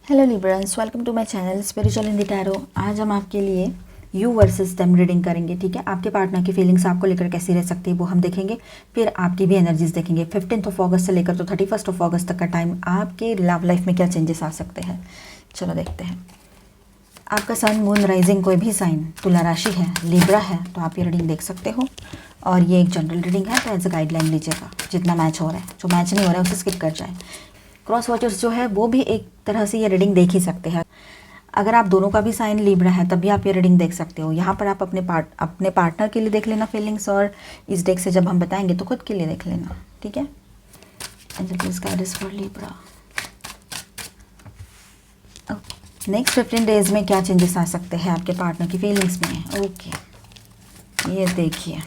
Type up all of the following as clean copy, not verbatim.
Hello Librans, welcome to my channel spiritual in the tarot. आज हम आपके लिए यू वर्सेस देम रीडिंग करेंगे। ठीक है, आपके पार्टनर की फीलिंग्स आपको लेकर कैसी रह सकती है वो हम देखेंगे। फिर आपकी भी एनर्जीज देखेंगे। 15 अगस्त से लेकर तो 31 अगस्त तक का टाइम आपके लव लाइफ में क्या चेंजेस आ सकते हैं, चलो देखते हैं। आपका सन, मून, राइजिंग कोई भी साइन तुला राशि है, लिब्रा है, तो आप ये रीडिंग देख सकते हो। और ये एक जनरल रीडिंग है, तो एज अ गाइडलाइन लीजिएगा। जितना मैच हो रहा है, जो मैच नहीं हो रहा है उसे स्किप कर जाए। क्रॉस वॉचर्स जो है वो भी एक तरह से ये रीडिंग देख ही सकते हैं। अगर आप दोनों का भी साइन लिब्रा है तब भी आप ये रीडिंग देख सकते हो। यहाँ पर आप अपने पार्टनर के लिए देख लेना फीलिंग्स, और इस डेक से जब हम बताएंगे तो खुद के लिए देख लेना। ठीक है, angel please guide us for Libra. Next 15 days में क्या चेंजेस आ सकते हैं आपके पार्टनर की फीलिंग्स में। ओके, ये देखिए,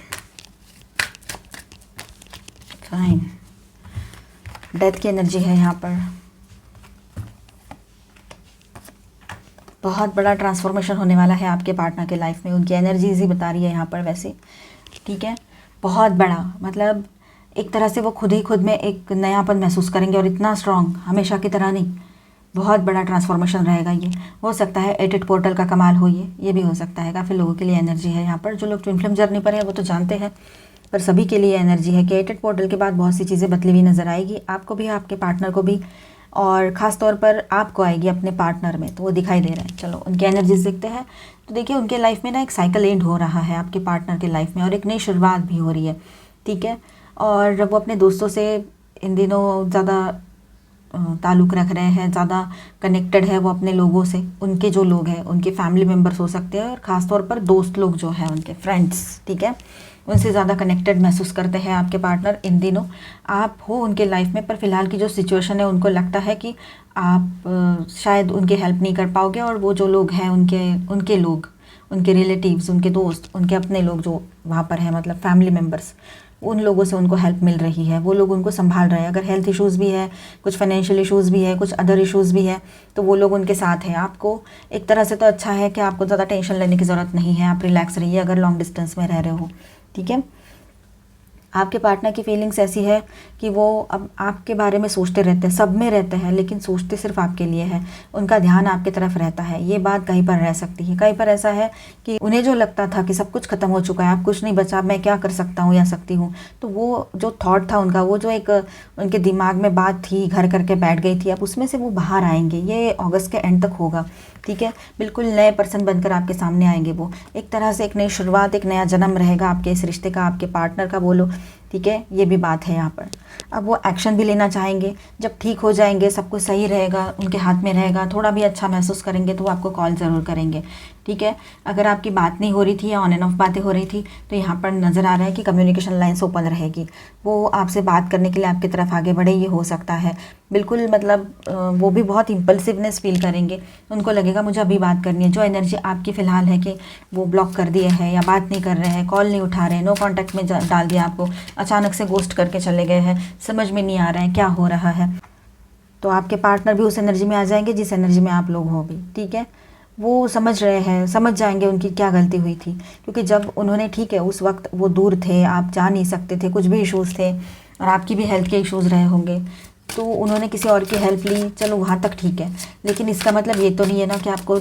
फाइन, डेथ की एनर्जी है यहाँ पर। बहुत बड़ा ट्रांसफॉर्मेशन होने वाला है आपके पार्टनर के लाइफ में, उनकी एनर्जीज ही बता रही है यहाँ पर वैसे। ठीक है, बहुत बड़ा, मतलब एक तरह से वो खुद में एक नयापन महसूस करेंगे, और इतना स्ट्रॉन्ग, हमेशा की तरह नहीं। बहुत बड़ा ट्रांसफॉर्मेशन रहेगा ये। हो सकता है एडिट पोर्टल का कमाल हो, ये भी हो सकता है। काफ़ी लोगों के लिए एनर्जी है यहाँ पर। जो लोग ट्विन फ्लेम जर्नी पर है वो तो जानते हैं, पर सभी के लिए एनर्जी है कि एडिट पोर्टल के बाद बहुत सी चीज़ें बदली हुई नज़र आएगी आपको भी, आपके पार्टनर को भी, और ख़ास तौर पर आपको आएगी अपने पार्टनर में, तो वो दिखाई दे रहा है। चलो उनकी एनर्जीज देखते हैं। तो देखिए, उनके लाइफ में ना एक साइकिल एंड हो रहा है आपके पार्टनर के लाइफ में, और एक नई शुरुआत भी हो रही है। ठीक है, और वो अपने दोस्तों से इन दिनों ज़्यादा ताल्लुक़ रख रहे हैं, ज़्यादा कनेक्टेड है वो अपने लोगों से। उनके जो लोग हैं, उनके फैमिली मेम्बर्स हो सकते हैं, और ख़ास तौर पर दोस्त लोग जो हैं, उनके फ्रेंड्स, ठीक है, उनसे ज़्यादा कनेक्टेड महसूस करते हैं आपके पार्टनर इन दिनों। आप हो उनके लाइफ में, पर फिलहाल की जो सिचुएशन है, उनको लगता है कि आप शायद उनकी हेल्प नहीं कर पाओगे, और वो जो लोग हैं, उनके लोग, उनके रिलेटिव्स, उनके दोस्त, उनके अपने लोग जो वहाँ पर हैं, मतलब फैमिली मेम्बर्स, उन लोगों से उनको हेल्प मिल रही है। वो लोग उनको संभाल रहे हैं। अगर हेल्थ इश्यूज़ भी है, कुछ फाइनेंशियल इश्यूज़ भी है, कुछ अदर इश्यूज़ भी है, तो वो लोग उनके साथ हैं। आपको एक तरह से तो अच्छा है कि आपको ज़्यादा टेंशन लेने की ज़रूरत नहीं है, आप रिलैक्स रहिए अगर लॉन्ग डिस्टेंस में रह रहे हो। ठीक है, आपके पार्टनर की फीलिंग्स ऐसी है कि वो अब आपके बारे में सोचते रहते हैं, सब में रहते हैं, लेकिन सोचते सिर्फ आपके लिए है। उनका ध्यान आपकी तरफ रहता है। ये बात कहीं पर रह सकती है। कहीं पर ऐसा है कि उन्हें जो लगता था कि सब कुछ खत्म हो चुका है, अब कुछ नहीं बचा, मैं क्या कर सकता हूँ या सकती हूँ, तो वो जो थॉट था उनका, वो जो एक उनके दिमाग में बात थी, घर करके बैठ गई थी, अब उसमें से वो बाहर आएंगे। ये अगस्त के एंड तक होगा। ठीक है, बिल्कुल नए पर्सन बनकर आपके सामने आएंगे वो। एक तरह से एक नई शुरुआत, एक नया जन्म रहेगा आपके इस रिश्ते का, आपके पार्टनर का बोलो। ठीक है, ये भी बात है यहाँ पर। अब वो एक्शन भी लेना चाहेंगे। जब ठीक हो जाएंगे, सब कुछ सही रहेगा, उनके हाथ में रहेगा, थोड़ा भी अच्छा महसूस करेंगे, तो वो आपको कॉल ज़रूर करेंगे। ठीक है, अगर आपकी बात नहीं हो रही थी या ऑन एंड ऑफ बातें हो रही थी, तो यहाँ पर नज़र आ रहा है कि कम्युनिकेशन लाइन्स ओपन रहेगी। वो आपसे बात करने के लिए आपकी तरफ आगे बढ़े, ये हो सकता है। बिल्कुल, मतलब वो भी बहुत इम्पल्सिवनेस फील करेंगे। उनको लगेगा मुझे अभी बात करनी है। जो एनर्जी आपकी फ़िलहाल है कि वो ब्लॉक कर दिए है, या बात नहीं कर रहे हैं, कॉल नहीं उठा रहे हैं, नो कॉन्टैक्ट में डाल दिया आपको, अचानक से गोस्ट करके चले गए हैं, समझ में नहीं आ रहा है क्या हो रहा है, तो आपके पार्टनर भी उस एनर्जी में आ जाएंगे जिस एनर्जी में आप लोग हो भी। ठीक है, वो समझ रहे हैं, समझ जाएंगे उनकी क्या गलती हुई थी, क्योंकि जब उन्होंने, ठीक है, उस वक्त वो दूर थे, आप जा नहीं सकते थे, कुछ भी इश्यूज़ थे, और आपकी भी हेल्थ के इश्यूज़ रहे होंगे, तो उन्होंने किसी और की हेल्प ली, चलो वहाँ तक ठीक है। लेकिन इसका मतलब ये तो नहीं है ना कि आपको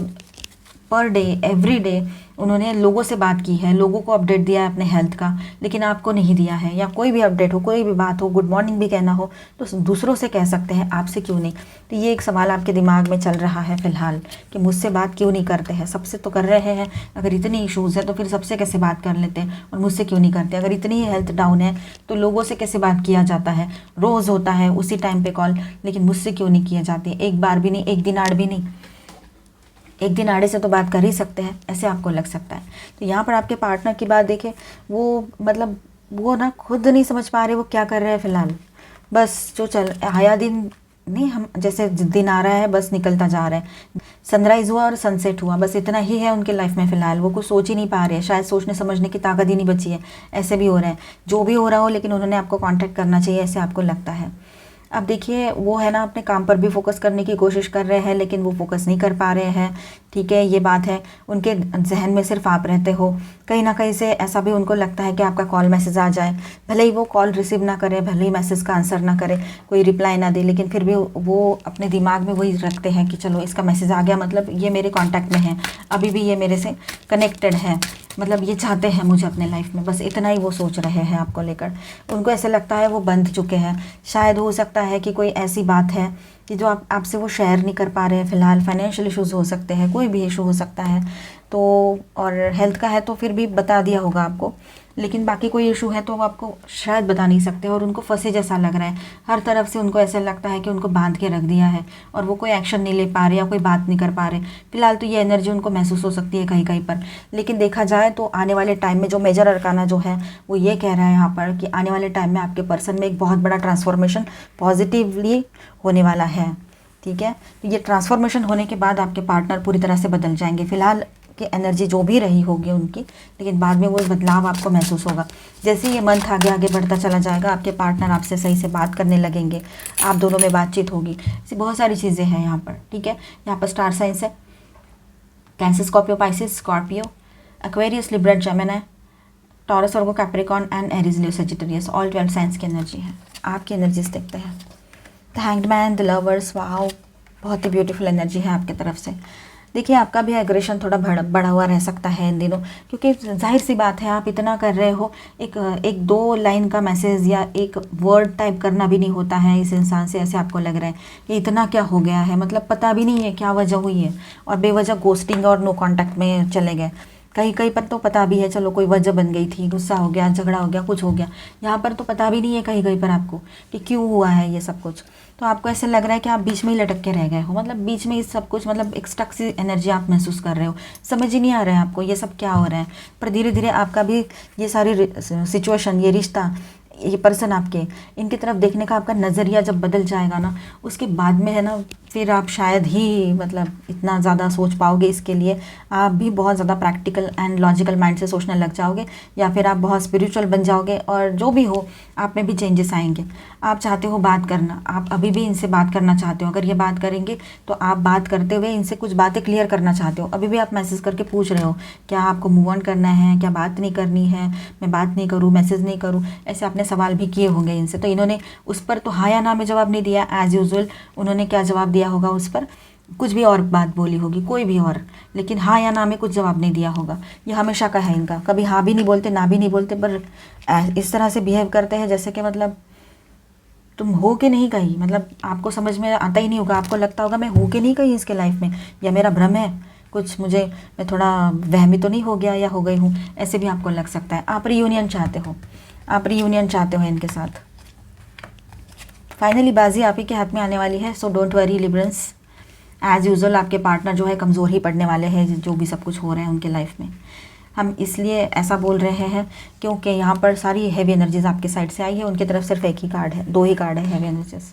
पर डे, एवरी डे उन्होंने लोगों से बात की है, लोगों को अपडेट दिया है अपने हेल्थ का, लेकिन आपको नहीं दिया है। या कोई भी अपडेट हो, कोई भी बात हो, गुड मॉर्निंग भी कहना हो, तो दूसरों से कह सकते हैं, आपसे क्यों नहीं। तो ये एक सवाल आपके दिमाग में चल रहा है फ़िलहाल कि मुझसे बात क्यों नहीं करते हैं। सबसे तो कर रहे हैं, अगर इतनी इश्यूज़ है तो फिर सबसे कैसे बात कर लेते हैं, और मुझसे क्यों नहीं करते। अगर इतनी ही हेल्थ डाउन है तो लोगों से कैसे बात किया जाता है, रोज़ होता है उसी टाइम पर कॉल, लेकिन मुझसे क्यों नहीं किया जाती। एक बार भी नहीं, एक दिन आड़ भी नहीं, एक दिन आड़े से तो बात कर ही सकते हैं, ऐसे आपको लग सकता है। तो यहाँ पर आपके पार्टनर की बात देखें, वो मतलब वो ना खुद नहीं समझ पा रहे वो क्या कर रहे हैं फ़िलहाल। बस जो चल आया दिन नहीं, हम जैसे दिन आ रहा है बस निकलता जा रहा है। सनराइज़ हुआ और सनसेट हुआ, बस इतना ही है उनके लाइफ में फ़िलहाल। वो कुछ सोच ही नहीं पा रहे हैं, शायद सोचने समझने की ताकत ही नहीं बची है, ऐसे भी हो रहा है। जो भी हो रहा हो, लेकिन उन्होंने आपको कॉन्टैक्ट करना चाहिए, ऐसे आपको लगता है। अब देखिए वो है ना अपने काम पर भी फोकस करने की कोशिश कर रहे हैं, लेकिन वो फोकस नहीं कर पा रहे हैं, ठीक है, ये बात है। उनके जहन में सिर्फ आप रहते हो। कहीं ना कहीं से ऐसा भी उनको लगता है कि आपका कॉल मैसेज आ जाए, भले ही वो कॉल रिसीव ना करे, भले ही मैसेज का आंसर ना करे, कोई रिप्लाई ना दे, लेकिन फिर भी वो अपने दिमाग में वही रखते हैं कि चलो इसका मैसेज आ गया, मतलब ये मेरे कॉन्टैक्ट में है, अभी भी ये मेरे से कनेक्टेड है, मतलब ये चाहते हैं मुझे अपने लाइफ में, बस इतना ही वो सोच रहे हैं आपको लेकर। उनको ऐसा लगता है वो बंध चुके हैं। शायद हो सकता है कि कोई ऐसी बात है कि जो आप आपसे वो शेयर नहीं कर पा रहे हैं फ़िलहाल। फाइनेंशियल इश्यूज़ हो सकते हैं, कोई भी इशू हो सकता है तो, और हेल्थ का है तो फिर भी बता दिया होगा आपको, लेकिन बाकी कोई इशू है तो वो आपको शायद बता नहीं सकते, और उनको फंसे जैसा लग रहा है। हर तरफ से उनको ऐसा लगता है कि उनको बांध के रख दिया है और वो कोई एक्शन नहीं ले पा रहे या कोई बात नहीं कर पा रहे। फिलहाल तो ये एनर्जी उनको महसूस हो सकती है कहीं कहीं पर, लेकिन देखा जाए तो आने वाले टाइम में जो मेजर अरकाना जो है वो ये कह रहा है यहाँ पर कि आने वाले टाइम में आपके पर्सन में एक बहुत बड़ा ट्रांसफॉर्मेशन पॉजिटिवली होने वाला है, ठीक है। तो ये ट्रांसफॉर्मेशन होने के बाद आपके पार्टनर पूरी तरह से बदल जाएंगे। फिलहाल की एनर्जी जो भी रही होगी उनकी, लेकिन बाद में वो बदलाव आपको महसूस होगा। जैसे ये मंथ आगे आगे बढ़ता चला जाएगा, आपके पार्टनर आपसे सही से बात करने लगेंगे, आप दोनों में बातचीत होगी, ऐसी बहुत सारी चीज़ें हैं यहाँ पर, ठीक है। यहाँ पर स्टार साइंस है cancer, Scorpio, Pisces, Scorpio, Aquarius, Libra, Gemini, taurus, Virgo, Capricorn and Aries, Leo, Sagittarius, all 12 science की एनर्जी है। आपकी एनर्जीज देखते हैं। The hanged man, the lovers, wow, बहुत ही ब्यूटीफुल एनर्जी है आपकी तरफ से। देखिए आपका भी एग्रेशन थोड़ा बढ़ा हुआ रह सकता है इन दिनों, क्योंकि जाहिर सी बात है आप इतना कर रहे हो। एक दो लाइन का मैसेज या एक वर्ड टाइप करना भी नहीं होता है इस इंसान से, ऐसे आपको लग रहा है कि इतना क्या हो गया है, मतलब पता भी नहीं है क्या वजह हुई है, और बेवजह गोस्टिंग और नो कांटेक्ट में चले गए। कहीं कहीं पर तो पता भी है, चलो कोई वजह बन गई थी, गुस्सा हो गया, झगड़ा हो गया, कुछ हो गया। यहाँ पर तो पता भी नहीं है कहीं कहीं पर आपको कि क्यों हुआ है ये सब कुछ। तो आपको ऐसे लग रहा है कि आप बीच में ही लटक के रह गए हो, मतलब बीच में ही सब कुछ, मतलब एक स्टक सी एनर्जी आप महसूस कर रहे हो। समझ ही नहीं आ रहा है आपको ये सब क्या हो रहा है। पर धीरे धीरे आपका भी ये सारी सिचुएशन, ये रिश्ता, ये पर्सन आपके, इनकी तरफ देखने का आपका नज़रिया जब बदल जाएगा ना, उसके बाद में है ना, फिर आप शायद ही मतलब इतना ज़्यादा सोच पाओगे इसके लिए। आप भी बहुत ज़्यादा प्रैक्टिकल एंड लॉजिकल माइंड से सोचने लग जाओगे, या फिर आप बहुत स्पिरिचुअल बन जाओगे, और जो भी हो आप में भी चेंजेस आएंगे। आप चाहते हो बात करना, आप अभी भी इनसे बात करना चाहते हो। अगर ये बात करेंगे तो आप बात करते हुए इनसे कुछ बातें क्लियर करना चाहते हो। अभी भी आप मैसेज करके पूछ रहे हो क्या आपको मूव ऑन करना है, क्या बात नहीं करनी है, मैं बात नहीं करूँ, मैसेज नहीं करूँ, ऐसे आपने सवाल भी किए होंगे इनसे। तो इन्होंने उस पर तो हाँ या ना में जवाब नहीं दिया एज यूजुअल। उन्होंने क्या जवाब दिया होगा उस पर, कुछ भी और बात बोली होगी, कोई भी और, लेकिन हाँ या ना में कुछ जवाब नहीं दिया होगा। ये हमेशा का है इनका, कभी हाँ भी नहीं बोलते, ना भी नहीं बोलते, पर इस तरह से बिहेव करते हैं जैसे कि मतलब तुम हो के नहीं कहीं, मतलब आपको समझ में आता ही नहीं होगा। आपको लगता होगा मैं हो के नहीं कहीं इसके लाइफ में, या मेरा भ्रम है कुछ, मुझे मैं थोड़ा वहमी तो नहीं हो गया या हो गई हूँ, ऐसे भी आपको लग सकता है। आप रियूनियन चाहते हो, आप रियूनियन चाहते हो इनके साथ। फाइनली बाजी आप ही के हाथ में आने वाली है। So don't worry Librans, as usual आपके पार्टनर जो है कमज़ोर ही पड़ने वाले हैं, जो भी सब कुछ हो रहा है उनके लाइफ में। हम इसलिए ऐसा बोल रहे हैं क्योंकि यहाँ पर सारी हैवी एनर्जीज आपके साइड से आई है, उनकी तरफ सिर्फ एक ही कार्ड है, दो ही कार्ड है हैवी एनर्जीज।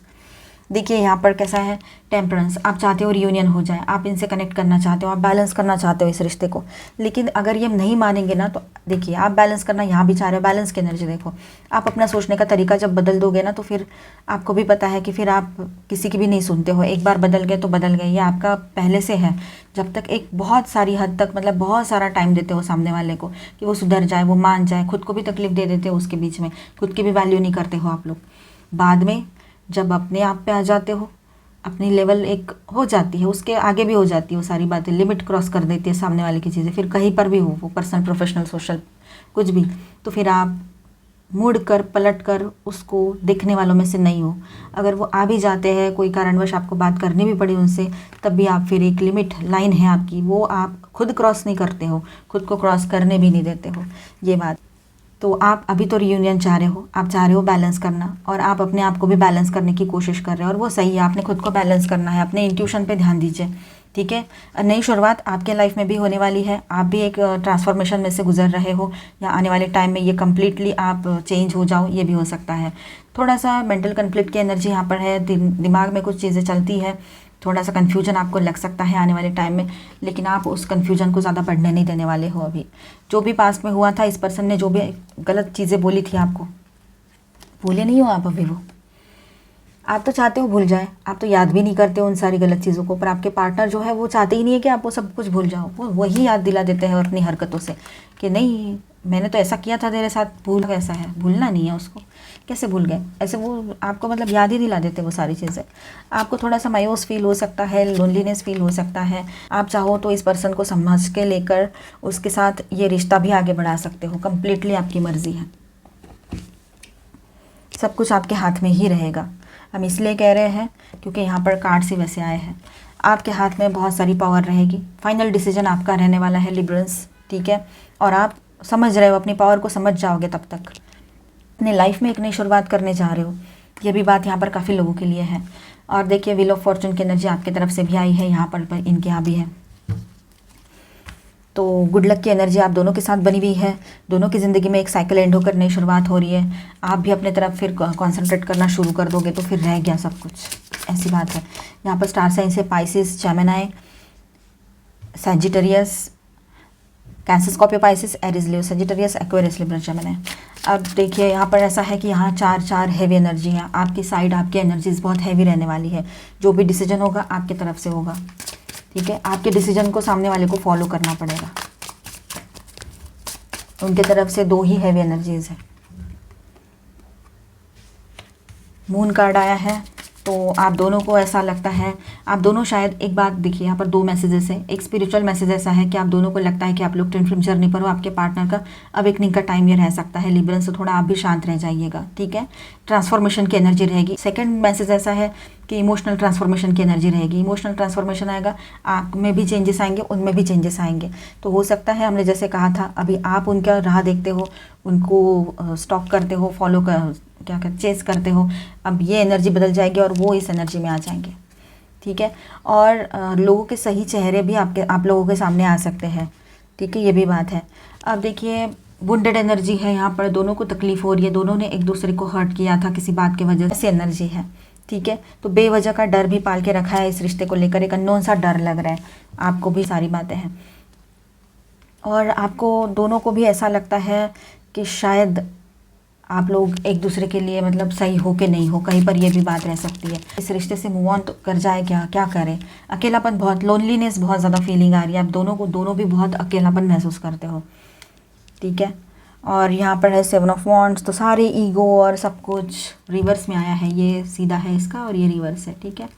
देखिए यहाँ पर कैसा है, टेम्परेंस। आप चाहते हो रियूनियन हो जाए, आप इनसे कनेक्ट करना चाहते हो, आप बैलेंस करना चाहते हो इस रिश्ते को, लेकिन अगर ये नहीं मानेंगे ना, तो देखिए आप बैलेंस करना यहाँ भी चाह रहे हो। बैलेंस की एनर्जी देखो, आप अपना सोचने का तरीका जब बदल दोगे ना, तो फिर आपको भी पता है कि फिर आप किसी की भी नहीं सुनते हो। एक बार बदल गए तो बदल गए, ये आपका पहले से है। जब तक एक बहुत सारी हद तक, मतलब बहुत सारा टाइम देते हो सामने वाले को कि वो सुधर जाए, वो मान जाए, खुद को भी तकलीफ दे देते हो उसके बीच में, खुद की भी वैल्यू नहीं करते हो आप लोग। बाद में जब अपने आप पे आ जाते हो, अपनी लेवल एक हो जाती है, उसके आगे भी हो जाती है, वो सारी बातें लिमिट क्रॉस कर देती है सामने वाले की चीज़ें, फिर कहीं पर भी हो, वो पर्सनल, प्रोफेशनल, सोशल, कुछ भी, तो फिर आप मुड़ कर पलट कर उसको देखने वालों में से नहीं हो। अगर वो आ भी जाते हैं, कोई कारणवश आपको बात करनी भी पड़ी उनसे, तब भी आप फिर एक लिमिट लाइन है आपकी, वो आप खुद क्रॉस नहीं करते हो, खुद को क्रॉस करने भी नहीं देते हो, ये बात। तो आप अभी तो रियूनियन चाह रहे हो, आप चाह रहे हो बैलेंस करना, और आप अपने आप को भी बैलेंस करने की कोशिश कर रहे हो, और वो सही है, आपने खुद को बैलेंस करना है। अपने इंट्यूशन पे ध्यान दीजिए, ठीक है। नई शुरुआत आपके लाइफ में भी होने वाली है, आप भी एक ट्रांसफॉर्मेशन में से गुजर रहे हो, या आने वाले टाइम में ये कम्प्लीटली आप चेंज हो जाओ, ये भी हो सकता है। थोड़ा सा मेंटल कन्फ्लिक्ट की एनर्जी यहाँ पर है, दिमाग में कुछ चीज़ें चलती है, थोड़ा सा कन्फ्यूजन आपको लग सकता है आने वाले टाइम में, लेकिन आप उस कन्फ्यूजन को ज़्यादा बढ़ने नहीं देने वाले हो। अभी जो भी पास्ट में हुआ था, इस पर्सन ने जो भी गलत चीज़ें बोली थी आपको, भूले नहीं हो आप अभी वो, आप तो चाहते हो भूल जाए, आप तो याद भी नहीं करते हो उन सारी गलत चीज़ों को, पर आपके पार्टनर जो है वो चाहते ही नहीं है कि आप वो सब कुछ भूल जाओ। वो वही याद दिला देते हैं अपनी हरकतों से कि नहीं मैंने तो ऐसा किया था तेरे साथ, भूल कैसा है, भूलना नहीं है उसको, कैसे भूल गए, ऐसे वो आपको मतलब याद ही दिला देते वो सारी चीज़ें। आपको थोड़ा सा मायूस फील हो सकता है, लोनलीनेस फील हो सकता है। आप चाहो तो इस पर्सन को समझ के लेकर उसके साथ ये रिश्ता भी आगे बढ़ा सकते हो, कंप्लीटली आपकी मर्ज़ी है। सब कुछ आपके हाथ में ही रहेगा। हम इसलिए कह रहे हैं क्योंकि यहाँ पर कार्ड्स ही वैसे आए हैं। आपके हाथ में बहुत सारी पावर रहेगी, फाइनल डिसीजन आपका रहने वाला है लिब्रंस, ठीक है। और आप समझ रहे हो, अपनी पावर को समझ जाओगे तब तक। अपने लाइफ में एक नई शुरुआत करने जा रहे हो, ये भी बात यहाँ पर काफ़ी लोगों के लिए है। और देखिए व्हील ऑफ फॉर्चून की एनर्जी आपकी तरफ से भी आई है यहाँ पर इनके यहाँ भी है। तो गुड लक की एनर्जी आप दोनों के साथ बनी हुई है। दोनों की ज़िंदगी में एक साइकिल एंड होकर नई शुरुआत हो रही है। आप भी अपने तरफ फिर कॉन्सेंट्रेट करना शुरू कर दोगे तो फिर रह गया सब कुछ, ऐसी बात है। यहाँ पर स्टार साइन से Pisces, Gemini, Sagittarius, Cancer, Scorpio, Pisces, Aries, Leo, Sagittarius, Aquarius, Libra, Gemini. अब देखिए यहाँ पर ऐसा है कि यहाँ 4 हैवी एनर्जी है आपकी साइड। आपकी एनर्जीज बहुत हैवी रहने वाली है। जो भी डिसीजन होगा आपकी तरफ से होगा, ठीक है। आपके डिसीजन को सामने वाले को फॉलो करना पड़ेगा। उनके तरफ से 2 ही हैवी एनर्जीज है। मून कार्ड आया है, तो आप दोनों को ऐसा लगता है, आप दोनों शायद, एक बात देखिए यहाँ पर 2 मैसेजेस हैं। एक स्पिरिचुअल मैसेज ऐसा है कि आप दोनों को लगता है कि आप लोग ट्विन फ्लेम जर्नी पर हो। आपके पार्टनर का अवेकनिंग का टाइम ये रह सकता है लिब्रंस, तो थोड़ा आप भी शांत रह जाइएगा, ठीक है। ट्रांसफॉर्मेशन की एनर्जी रहेगी। सेकंड मैसेज ऐसा है कि इमोशनल ट्रांसफॉर्मेशन की एनर्जी रहेगी। इमोशनल ट्रांसफॉर्मेशन आएगा, आप में भी चेंजेस आएंगे, उनमें भी चेंजेस आएंगे। तो हो सकता है, हमने जैसे कहा था, अभी आप उनका राह देखते हो, उनको स्टॉक करते हो, फॉलो कर, क्या कहते, चेस करते हो। अब ये एनर्जी बदल जाएगी और वो इस एनर्जी में आ जाएंगे, ठीक है। और लोगों के सही चेहरे भी आप लोगों के सामने आ सकते हैं, ठीक है, ये भी बात है। अब देखिए वुंडेड एनर्जी है यहाँ पर, दोनों को तकलीफ हो रही है, दोनों ने एक दूसरे को हर्ट किया था किसी बात की वजह से, एनर्जी है, ठीक है। तो बेवजह का डर भी पाल के रखा है इस रिश्ते को लेकर, एक अननोन सा डर लग रहा है आपको भी, सारी बातें हैं। और आपको दोनों को भी ऐसा लगता है कि शायद आप लोग एक दूसरे के लिए मतलब सही हो कि नहीं हो, कहीं पर ये भी बात रह सकती है। इस रिश्ते से मूव ऑन तो कर जाए, क्या करें। अकेलापन, बहुत लोनलीनेस, बहुत ज़्यादा फीलिंग आ रही है। आप दोनों भी बहुत अकेलापन महसूस करते हो, ठीक है। और यहाँ पर है 7 ऑफ वॉन्ड्स, तो सारे ईगो और सब कुछ रिवर्स में आया है। ये सीधा है इसका और ये रिवर्स है, ठीक है।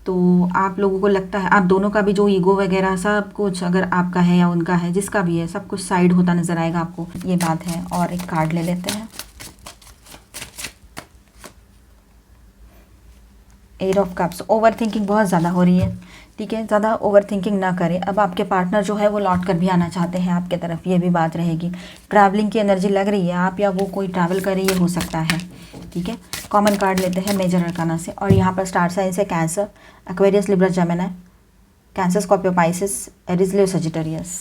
तो आप लोगों को लगता है, आप दोनों का भी जो ईगो वगैरह सब कुछ, अगर आपका है या उनका है, जिसका भी है, सब कुछ साइड होता नज़र आएगा आपको, ये बात है। और एक कार्ड ले लेते हैं, 8 ऑफ कप्स। ओवर थिंकिंग बहुत ज़्यादा हो रही है, ठीक है, ज़्यादा ओवर थिंकिंग ना करें। अब आपके पार्टनर जो है वो लौट कर भी आना चाहते हैं आपके तरफ, ये भी बात रहेगी। ट्रैवलिंग की एनर्जी लग रही है, आप या वो कोई ट्रैवल करे, ये हो सकता है, ठीक है। कॉमन कार्ड लेते हैं मेजर अरकाना से, और यहाँ पर स्टार साइन से Cancer, Aquarius, Libra, Gemini, Cancer, Scorpio, Pisces, Aries, Leo, Sagittarius.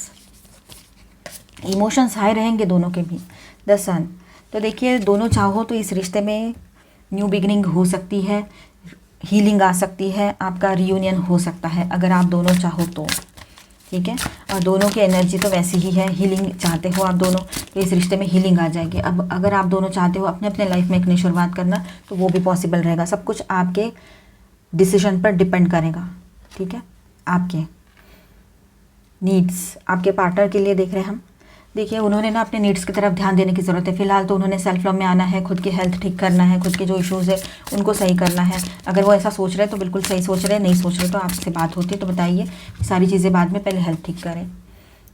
Emotions high रहेंगे दोनों के भी। द सन, तो देखिए दोनों चाहो तो इस रिश्ते में न्यू बिगिनिंग हो सकती है, हीलिंग आ सकती है, आपका रियूनियन हो सकता है अगर आप दोनों चाहो तो, ठीक है। और दोनों की एनर्जी तो वैसी ही है, हीलिंग चाहते हो आप दोनों तो इस रिश्ते में हीलिंग आ जाएगी। अब अगर आप दोनों चाहते हो अपने अपने लाइफ में एक नई शुरुआत करना, तो वो भी पॉसिबल रहेगा। सब कुछ आपके डिसीजन पर डिपेंड करेगा, ठीक है। आपके नीड्स आपके पार्टनर के लिए देख रहे हैं हम। देखिए उन्होंने ना अपने नीड्स की तरफ ध्यान देने की ज़रूरत है। फिलहाल तो उन्होंने सेल्फ लव में आना है, खुद की हेल्थ ठीक करना है, खुद के जो इश्यूज़ है उनको सही करना है। अगर वो ऐसा सोच रहे हैं तो बिल्कुल सही सोच रहे हैं, नहीं सोच रहे तो आपसे बात होती है तो बताइए, सारी चीज़ें बाद में, पहले हेल्थ ठीक करें।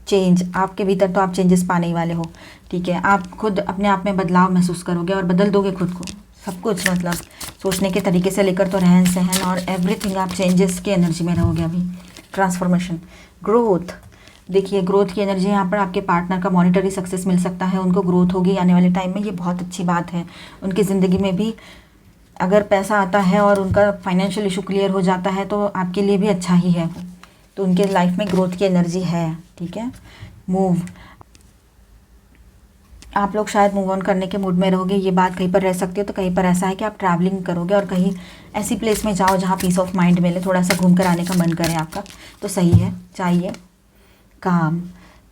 चेंज आपके भीतर, तो आप चेंजेस पाने ही वाले हो, ठीक है। आप खुद अपने आप में बदलाव महसूस करोगे और बदल दोगे खुद को, सब कुछ, मतलब सोचने के तरीके से लेकर तो रहन सहन और एवरीथिंग, आप चेंजेस की एनर्जी में रहोगे अभी। ट्रांसफॉर्मेशन, ग्रोथ, देखिए ग्रोथ की एनर्जी यहाँ पर आपके पार्टनर का मॉनिटरी सक्सेस मिल सकता है, उनको ग्रोथ होगी आने वाले टाइम में, ये बहुत अच्छी बात है। उनकी ज़िंदगी में भी अगर पैसा आता है और उनका फाइनेंशियल इशू क्लियर हो जाता है तो आपके लिए भी अच्छा ही है, तो उनके लाइफ में ग्रोथ की एनर्जी है, ठीक है। मूव, आप लोग शायद मूव ऑन करने के मूड में रहोगे, ये बात कहीं पर रह सकती है। तो कहीं पर ऐसा है कि आप ट्रैवलिंग करोगे और कहीं ऐसी प्लेस में जाओ जहाँ पीस ऑफ माइंड मिले, थोड़ा सा घूम कर आने का मन करे आपका, तो सही है, चाहिए काम।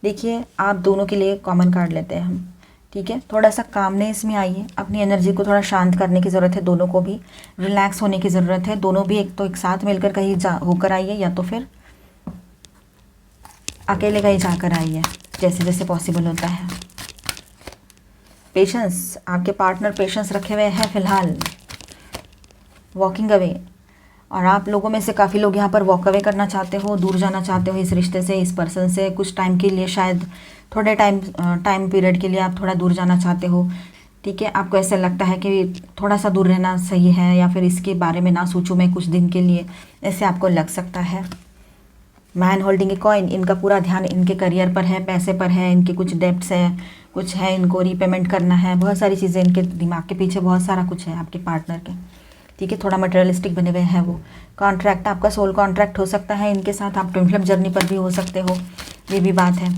देखिए आप दोनों के लिए कॉमन कार्ड लेते हैं हम, ठीक है, थोड़ा सा कामनेस में आइए, अपनी एनर्जी को थोड़ा शांत करने की ज़रूरत है, दोनों को भी रिलैक्स होने की ज़रूरत है, दोनों भी एक तो एक साथ मिलकर कहीं जा होकर आइए या तो फिर अकेले कहीं जाकर आइए, जैसे जैसे पॉसिबल होता है। पेशेंस, आपके पार्टनर पेशेंस रखे हुए हैं फ़िलहाल, वॉकिंग अवे, और आप लोगों में से काफ़ी लोग यहाँ पर वॉक अवे करना चाहते हो, दूर जाना चाहते हो इस रिश्ते से, इस पर्सन से, कुछ टाइम के लिए, शायद थोड़े टाइम पीरियड के लिए आप थोड़ा दूर जाना चाहते हो। ठीक है, आपको ऐसा लगता है कि थोड़ा सा दूर रहना सही है, या फिर इसके बारे में ना सोचूं मैं कुछ दिन के लिए, ऐसे आपको लग सकता है। मैन होल्डिंग ए कॉइन, इनका पूरा ध्यान इनके करियर पर है, पैसे पर है, इनके कुछ डेब्ट्स है, कुछ है, इनको रीपेमेंट करना है, बहुत सारी चीज़ें इनके दिमाग के पीछे, बहुत सारा कुछ है आपके पार्टनर के। ठीक है, थोड़ा मटेरियलिस्टिक बने हुए हैं वो। कॉन्ट्रैक्ट, आपका सोल कॉन्ट्रैक्ट हो सकता है इनके साथ, आप ट्विन फ्लेम जर्नी पर भी हो सकते हो, ये भी बात है।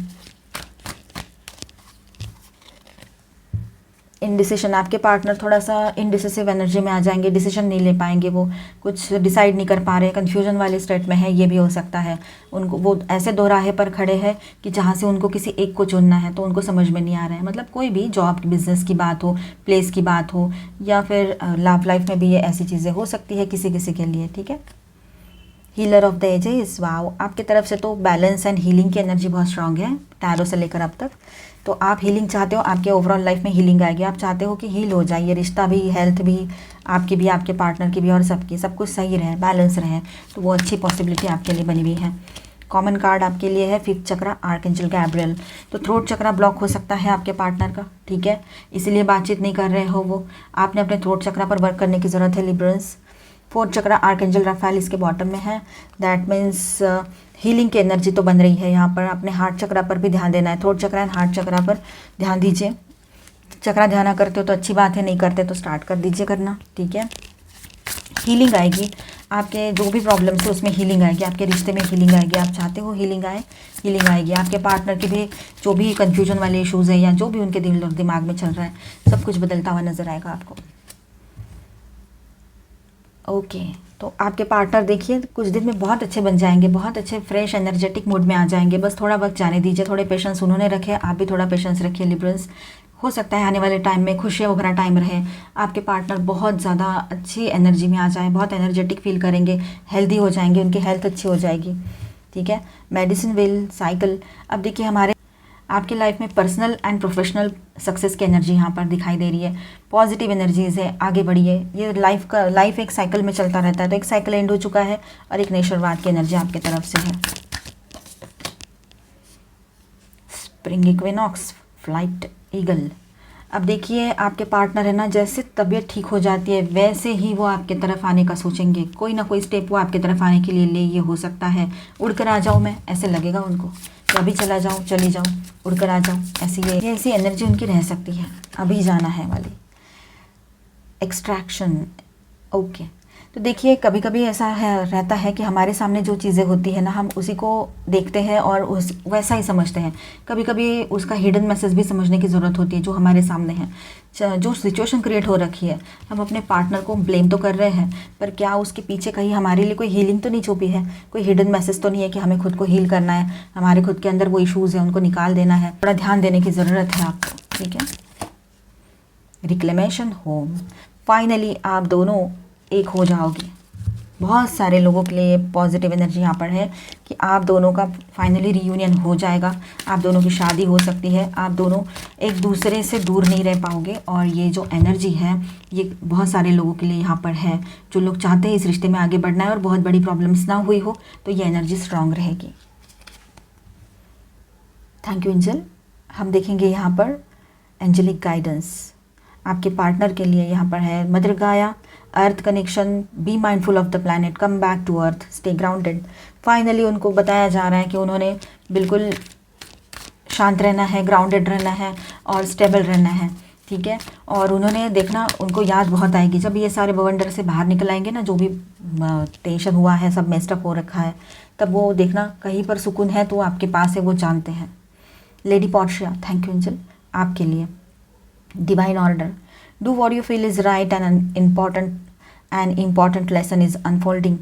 इनडिसीजन, आपके पार्टनर थोड़ा सा इनडिसिसिव एनर्जी में आ जाएंगे, डिसीजन नहीं ले पाएंगे, वो कुछ डिसाइड नहीं कर पा रहे, कन्फ्यूजन वाले स्टेट में है, ये भी हो सकता है। उनको वो ऐसे दो राहे पर खड़े हैं कि जहाँ से उनको किसी एक को चुनना है तो उनको समझ में नहीं आ रहा है। मतलब कोई भी जॉब बिजनेस की बात हो, प्लेस की बात हो, या फिर लव लाइफ में भी ये ऐसी चीज़ें हो सकती है किसी किसी के लिए। ठीक है, healer of the ages, wow, आपकी तरफ से तो बैलेंस एंड हीलिंग की एनर्जी बहुत स्ट्रांग है टैरो से लेकर अब तक। तो आप हीलिंग चाहते हो, आपके ओवरऑल लाइफ में हीलिंग आएगी, आप चाहते हो कि हील हो जाए ये रिश्ता भी, हेल्थ भी, आपकी भी, आपके पार्टनर की भी, और सबकी, सब कुछ सही रहे, बैलेंस रहे, तो वो अच्छी पॉसिबिलिटी आपके लिए बनी हुई है। कॉमन कार्ड आपके लिए है 5th चक्रा, आर्कएंजल गैब्रियल। तो थ्रोट चक्रा ब्लॉक हो सकता है आपके पार्टनर का, ठीक है, इसीलिए बातचीत नहीं कर रहे हो वो, आपने अपने थ्रोट चक्रा पर वर्क करने की ज़रूरत है लिब्रंस। 4th चक्रा आर्कएंजल राफेल इसके बॉटम में है, दैट मीन्स हीलिंग की एनर्जी तो बन रही है यहाँ पर। अपने हार्ट चक्रा पर भी ध्यान देना है, थ्रोट चक्रा एंड हार्ट चक्रा पर ध्यान दीजिए। चक्रा ध्यान करते हो तो अच्छी बात है, नहीं करते तो स्टार्ट कर दीजिए करना। ठीक है, हीलिंग आएगी, आपके जो भी प्रॉब्लम्स है उसमें हीलिंग आएगी, आपके रिश्ते में हीलिंग आएगी, आप चाहते हो हीलिंग आए, हीलिंग आएगी। आपके पार्टनर के भी जो भी कन्फ्यूजन वाले इशूज़ है या जो भी उनके दिल और दिमाग में चल रहा है, सब कुछ बदलता हुआ नज़र आएगा आपको। ओके, तो आपके पार्टनर देखिए कुछ दिन में बहुत अच्छे बन जाएंगे, बहुत अच्छे फ्रेश एनर्जेटिक मूड में आ जाएंगे, बस थोड़ा वक्त जाने दीजिए, थोड़े पेशेंस उन्होंने रखे, आप भी थोड़ा पेशेंस रखिए लिब्रल्स। हो सकता है आने वाले टाइम में खुशियाँ भरा टाइम रहे, आपके पार्टनर बहुत ज़्यादा अच्छी एनर्जी में आ जाए, बहुत एनर्जेटिक फील करेंगे, हेल्दी हो जाएंगे, उनकी हेल्थ अच्छी हो जाएगी। ठीक है, मेडिसिन व्हील साइकिल, अब देखिए हमारे आपकी लाइफ में पर्सनल एंड प्रोफेशनल सक्सेस की एनर्जी यहाँ पर दिखाई दे रही है, पॉजिटिव एनर्जीज है, आगे बढ़िए। ये लाइफ एक साइकिल में चलता रहता है, तो एक साइकिल एंड हो चुका है और एक नई शुरुआत की एनर्जी आपकी तरफ से है। स्प्रिंग इक्विनॉक्स, फ्लाइट ईगल, अब देखिए आपके पार्टनर है ना, जैसे तबीयत ठीक हो जाती है वैसे ही वो आपके तरफ आने का सोचेंगे, कोई ना कोई स्टेप वो आपके तरफ आने के लिए ले, ये हो सकता है उड़कर आ जाऊँ मैं, ऐसे लगेगा उनको, तो अभी चला जाऊँ, चली जाऊँ, उड़कर आ जाऊँ, ऐसी एनर्जी उनकी रह सकती है, अभी जाना है वाली। एक्सट्रैक्शन, ओके, तो देखिए कभी कभी ऐसा है रहता है कि हमारे सामने जो चीज़ें होती है ना, हम उसी को देखते हैं और उस वैसा ही समझते हैं। कभी कभी उसका हिडन मैसेज भी समझने की ज़रूरत होती है जो हमारे सामने है। जो सिचुएशन क्रिएट हो रखी है, हम अपने पार्टनर को ब्लेम तो कर रहे हैं, पर क्या उसके पीछे कहीं हमारे लिए कोई हीलिंग तो नहीं छुपी है, कोई हिडन मैसेज तो नहीं है कि हमें खुद को हील करना है, हमारे खुद के अंदर वो इशूज़ हैं उनको निकाल देना है, थोड़ा ध्यान देने की ज़रूरत है आपको। ठीक है, रिक्लेमेशन होम, फाइनली आप दोनों एक हो जाओगे। बहुत सारे लोगों के लिए पॉजिटिव एनर्जी यहाँ पर है कि आप दोनों का फाइनली रीयूनियन हो जाएगा, आप दोनों की शादी हो सकती है, आप दोनों एक दूसरे से दूर नहीं रह पाओगे। और ये जो एनर्जी है ये बहुत सारे लोगों के लिए यहाँ पर है, जो लोग चाहते हैं इस रिश्ते में आगे बढ़ना है और बहुत बड़ी प्रॉब्लम्स ना हुई हो, तो ये एनर्जी स्ट्रांग रहेगी। Thank you angel. हम देखेंगे यहाँ पर एंजलिक गाइडेंस आपके पार्टनर के लिए यहाँ पर है। Mother Gaia, earth connection, be mindful of the planet, come back to earth, stay grounded. Finally उनको बताया जा रहा है कि उन्होंने बिल्कुल शांत रहना है, ग्राउंडेड रहना है और स्टेबल रहना है। ठीक है, और उन्होंने देखना, उनको याद बहुत आएगी जब ये सारे बवंडर से बाहर निकल आएंगे ना, जो भी टेंशन हुआ है, सब मेस्टअप हो रखा है, तब वो देखना कहीं पर सुकून है तो आपके पास है, वो जानते हैं। लेडी पॉर्शिया, थैंक यू एंजल आपके लिए। Divine order, do what you feel is right and important lesson is unfolding।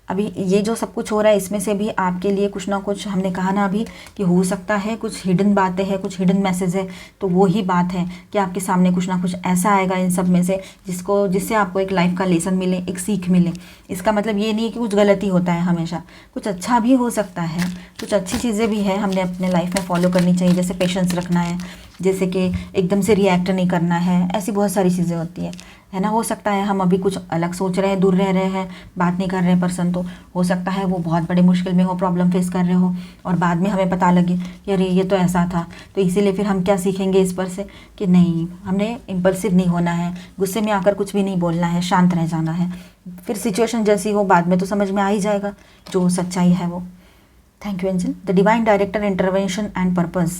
अभी ये जो सब कुछ हो रहा है इसमें से भी आपके लिए कुछ ना कुछ, हमने कहा ना अभी कि हो सकता है कुछ हिडन बातें हैं, कुछ हिडन मैसेज है, तो वो ही बात है कि आपके सामने कुछ ना कुछ ऐसा आएगा इन सब में से जिससे आपको एक लाइफ का लेसन मिले, एक सीख मिले। इसका मतलब ये नहीं है कि कुछ गलती होता है हमेशा, कुछ अच्छा भी हो सकता है, कुछ अच्छी चीज़ें भी हैं हमने अपने लाइफ में फॉलो करनी चाहिए, जैसे पेशेंस रखना है, जैसे कि एकदम से रिएक्ट नहीं करना है, ऐसी बहुत सारी चीज़ें होती है ना। हो सकता है हम अभी कुछ अलग सोच रहे हैं, दूर रह रहे हैं, बात नहीं कर रहे हैं पर्सन, तो हो सकता है वो बहुत बड़े मुश्किल में हो, प्रॉब्लम फेस कर रहे हो, और बाद में हमें पता लगे कि अरे ये तो ऐसा था। तो इसीलिए फिर हम क्या सीखेंगे इस पर से कि नहीं, हमने इम्पल्सिव नहीं होना है, गुस्से में आकर कुछ भी नहीं बोलना है, शांत रह जाना है। फिर सिचुएशन जैसी हो बाद में तो समझ में आ ही जाएगा जो सच्चाई है वो। Thank you, Angel. The divine director intervention and purpose.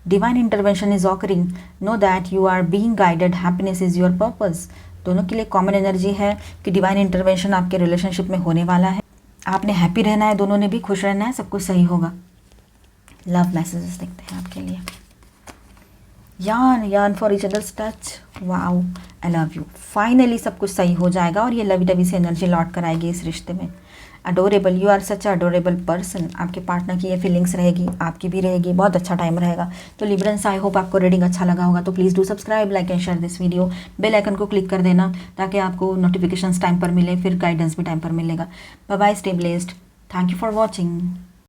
Divine intervention is occurring. Know that you are being guided. Happiness is your purpose. दोनों के लिए कॉमन एनर्जी है कि डिवाइन इंटरवेंशन आपके रिलेशनशिप में होने वाला है। आपने हैप्पी रहना है, दोनों ने भी खुश रहना है, सब कुछ सही होगा। लव मैसेजेस देखते हैं आपके लिए। यान for each others touch, wow, I love you. Finally सब कुछ सही हो जाएगा और ये लवी डवी से एनर्जी लौट कर आएगी इस रिश्ते में। Adorable, you are such adorable person. आपके पार्टनर की ये फीलिंग्स रहेगी, आपकी भी रहेगी, बहुत अच्छा टाइम रहेगा। तो लिब्रेंस, आई होप आपको रीडिंग अच्छा लगा होगा, तो please do subscribe, like and share this video. Bell icon को क्लिक कर देना ताकि आपको नोटिफिकेशंस टाइम पर मिले, फिर गाइडेंस भी टाइम पर मिलेगा। Bye bye, stay blessed, thank you for watching.